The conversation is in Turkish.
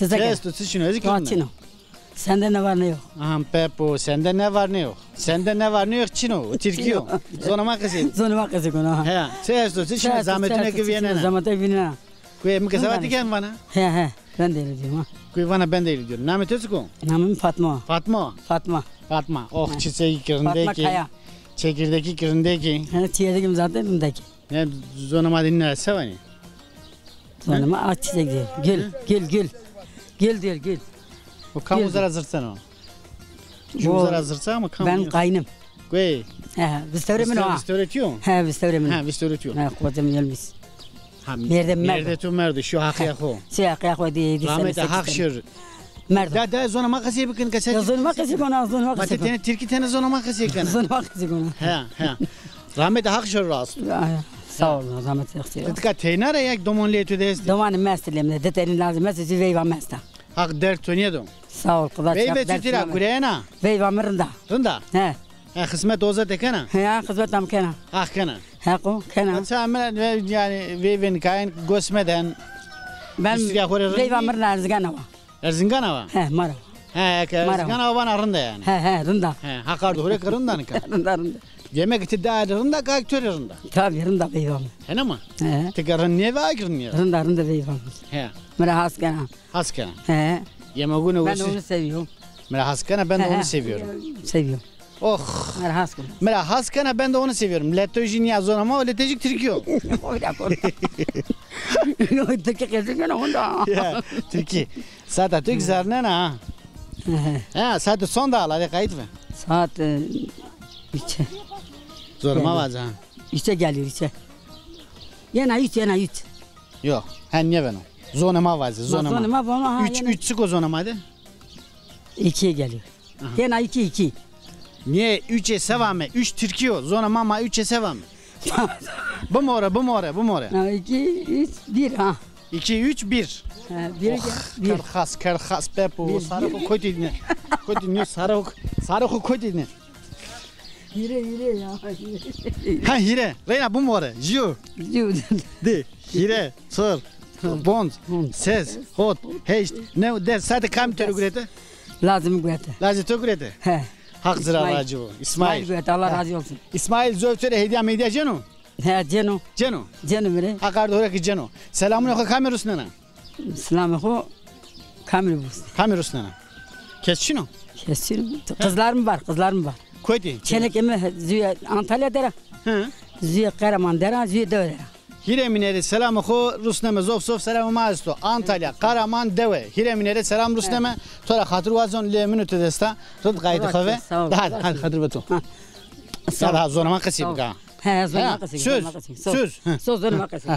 Testo şunu özü Çino. Sende ne var ne yok? Aham Pepo sende ne var ne yok? Sende ne var ne yok Çino, Türkiye. Zonama kızı. Zonama kızı konu. He. Testo şunu zahmetine güvenene. Zahmetine güvenene. Kuy mı kızavati gel bana? He. Ben de öyle diyorum ha. Kuy bana ben de öyle diyorum. Namet özgün. Namım Fatma. Fatma. Oh çiçeği kırındaki. Fatma Kaya. Çekirdeki kırındaki. He çiğdekim zaten bundaki. Ne zonama dinler sevani. Zonama aç çiçek diyor. Gül. Gül diyor gül. O kamuzlar hazırsan o. Kamuzlar hazırsa ama kamuz. Ben kaynım. Kuy. He biz öğretmen o. Biz öğretiyor. He biz öğretmen. Ha biz öğretiyor. He kocam gelmiş. Ha Merde tu merdi şu hakiye ko. Siyah koy diye. Rahmete hakşır. Merde. Da zonama kası bakın kaça. Zonama kızı konu zonama kızı. Mate tane Türkiye tane zonama kası kana. Zonama kızı konu. He. Rahmete hakşır rast. Sağ olun rahmet eylesin. Tka teynara yak domon letu des. Domanı mesleğimde deterin lazım mesleği veyva mesle. Hak dert toniyedum. Sağ ol kılaç. Veyve tutira kureyana. Veyva mırında. Rında. He. Ha kısmet oza tekana. He kızmetam kana. Ah kana. He ko kana. Sen yani veyven kain gosmeden. Ben veyva mırında erzgana var. Erzingana var. He mara. He erzingana var rında yani. He rında. He hakardı hore rında ne ka. Rında. Yemek iti rında kaktör rında. Tabii rında veyva. He ne mi? He. Tekarın ne var ki ne? Rında veyva. He. Mera haskana. Haskana. He. Yemeğunu Ben onu seviyorum. Mera haskana ben de onu seviyorum. Seviyorum. Oh. Mera haskana. Mera haskana ben de onu seviyorum. Letojin yazon ama o letejik Türkiye. Öyle konu. Türkiye gezegen onda. Türkiye. Saat Türk zarne na. Ha saat son da ala kayıt mı? Saat içe. Zoruma var ha. İçe geliyor içe. Yana üç. Yok. Ha niye ben o? Zonama var zonama. Zonama bana. 3 sık o zonamaydı. 2'ye geliyor. Yana 2. Niye 3'e sevame? 3 Türkiye o. Zonama ama 3'e sevame. Bu mu ora? 2, 3, 1 ha. 2, 3, 1. Bir. Kerhas Pepo. Sarı ko koydine. Koydine sarı ko koydine. Hire ya. Ha hire. Reyna bu mu ora? Jiu. De. Hire. Sor. Bond. Ses. Hot. Heist. Ne der? Sadece kam tergürete. Lazım güvete. Lazım tergürete. He. Hak zira racı bu. İsmail. Güvete Allah razı olsun. İsmail Zöftere hediye medya ceno. He Ceno. Ceno bire. Hakarda oraya ceno. Selamun aleyküm kamerus nana. Selamünaleyküm. Kamerus nana. Kesçino. Kesin. Kızlarım var. Koydi. Çenekeme Züye Antalya'da. Hı. Züye Karaman'da, Züye Dövre. Hiremineri selamı ko Rusneme zof selamı maasto. Antalya Karaman Deve. Hiremineri selam Rusneme. Tora hatır vazon le minute desta. Rıd gaydı kave. Hadi hatır beto. Ya da zonama kasip ga. He zonama kasip. Söz. Söz zonama kasip.